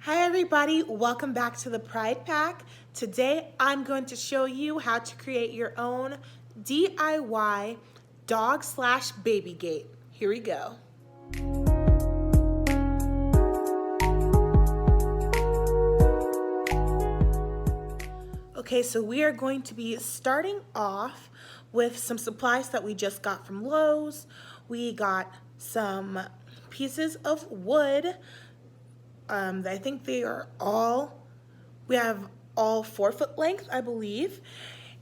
Hi everybody, welcome back to the Pride Pack. Today I'm going to show you how to create your own DIY dog/baby gate. Here we go. Okay, so we are going to be starting off with some supplies that we just got from Lowe's. We got some pieces of wood. I think we have all 4 foot length, I believe.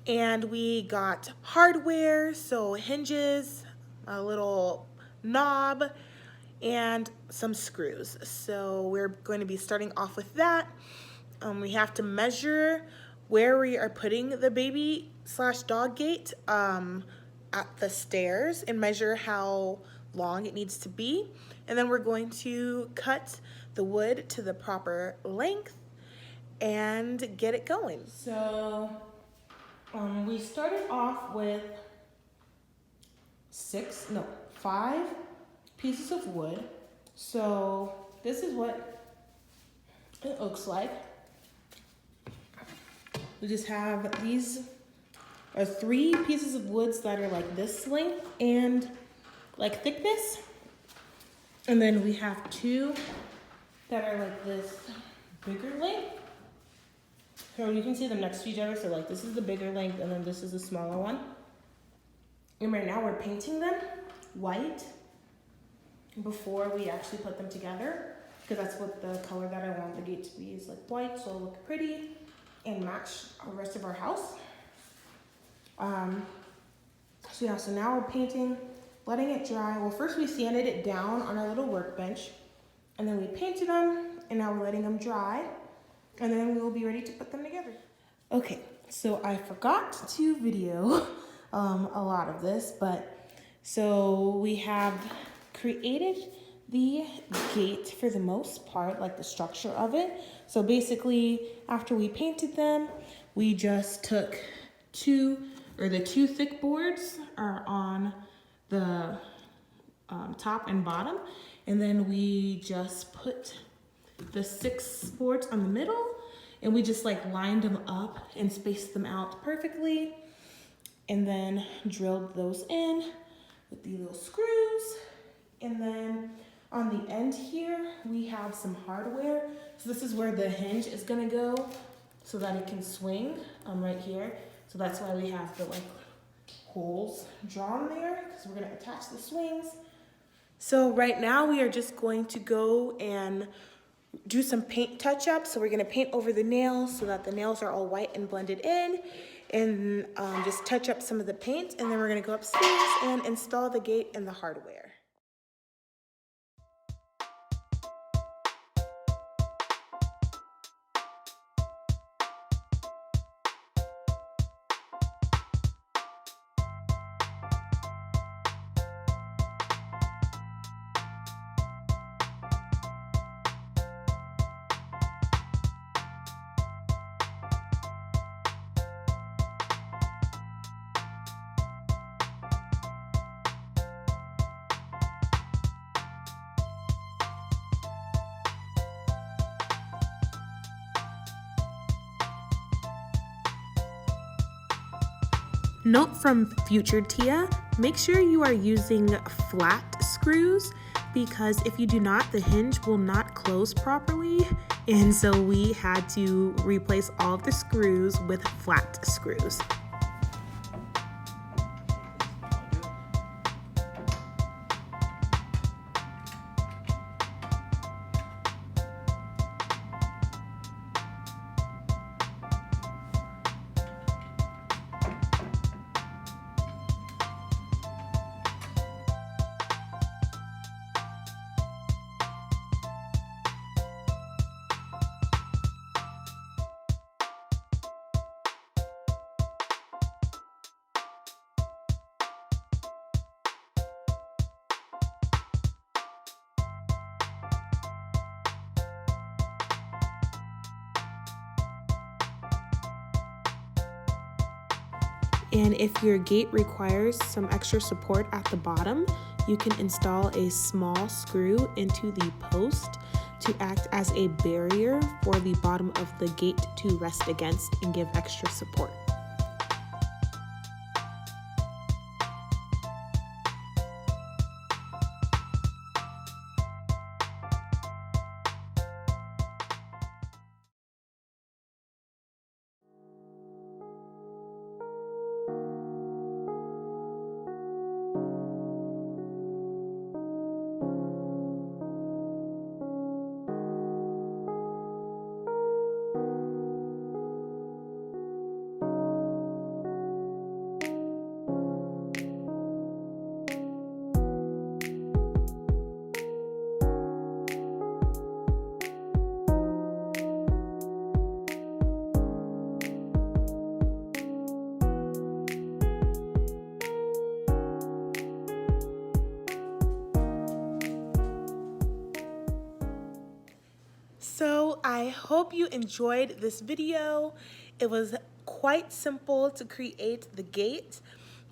And we got hardware, so hinges, a little knob, and some screws. So we're going to be starting off with that. We have to measure where we are putting the baby/dog gate at the stairs and measure how long it needs to be. And then we're going to cut the wood to the proper length and get it going. So we started off with 5 pieces of wood. So this is what it looks like. We just have these are 3 pieces of woods that are like this length and like thickness. And then we have 2 that are like this bigger length. So you can see them next to each other. So like this is the bigger length and then this is the smaller one. And right now we're painting them white before we actually put them together, because that's what the color that I want the gate to be, is like white, so it'll look pretty and match the rest of our house. So now we're painting, letting it dry. Well, first we sanded it down on our little workbench, and then we painted them, and now we're letting them dry, and then we'll be ready to put them together. Okay, so I forgot to video a lot of this, but so we have created the gate for the most part, like the structure of it. So basically, after we painted them, we just took the 2 thick boards are on the top and bottom, and then we just put the 6 boards on the middle, and we just like lined them up and spaced them out perfectly, and then drilled those in with the little screws. And then on the end here, we have some hardware. So this is where the hinge is gonna go so that it can swing right here. So that's why we have the like holes drawn there, because we're gonna attach the swings. So right now we are just going to go and do some paint touch-ups. So we're gonna paint over the nails so that the nails are all white and blended in, and just touch up some of the paint, and then we're gonna go upstairs and install the gate and the hardware. Note from future Tia, make sure you are using flat screws, because if you do not, the hinge will not close properly. And so we had to replace all of the screws with flat screws. And if your gate requires some extra support at the bottom, you can install a small screw into the post to act as a barrier for the bottom of the gate to rest against and give extra support. So I hope you enjoyed this video. It was quite simple to create the gate.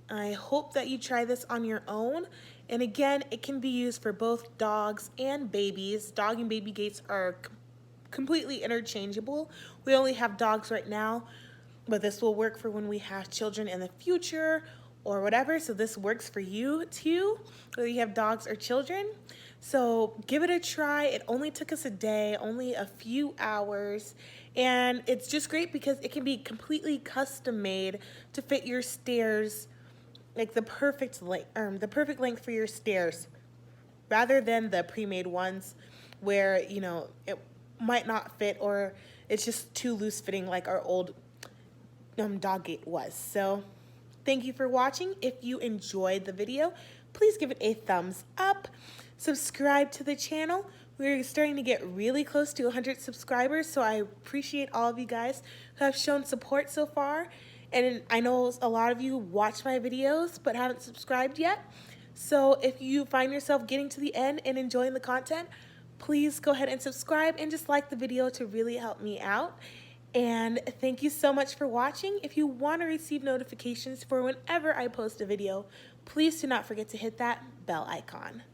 I hope that you try this on your own. And again, it can be used for both dogs and babies. Dog and baby gates are completely interchangeable. We only have dogs right now, but this will work for when we have children in the future or whatever. So this works for you too, whether you have dogs or children. So give it a try. It only took us a day, only a few hours. And it's just great because it can be completely custom made to fit your stairs, like the perfect length for your stairs, rather than the pre-made ones where, you know, it might not fit or it's just too loose fitting like our old dog gate was. So thank you for watching. If you enjoyed the video, please give it a thumbs up. Subscribe to the channel. We're starting to get really close to 100 subscribers, so I appreciate all of you guys who have shown support so far. And I know a lot of you watch my videos but haven't subscribed yet. So if you find yourself getting to the end and enjoying the content, please go ahead and subscribe and just like the video to really help me out. And thank you so much for watching. If you want to receive notifications for whenever I post a video, please do not forget to hit that bell icon.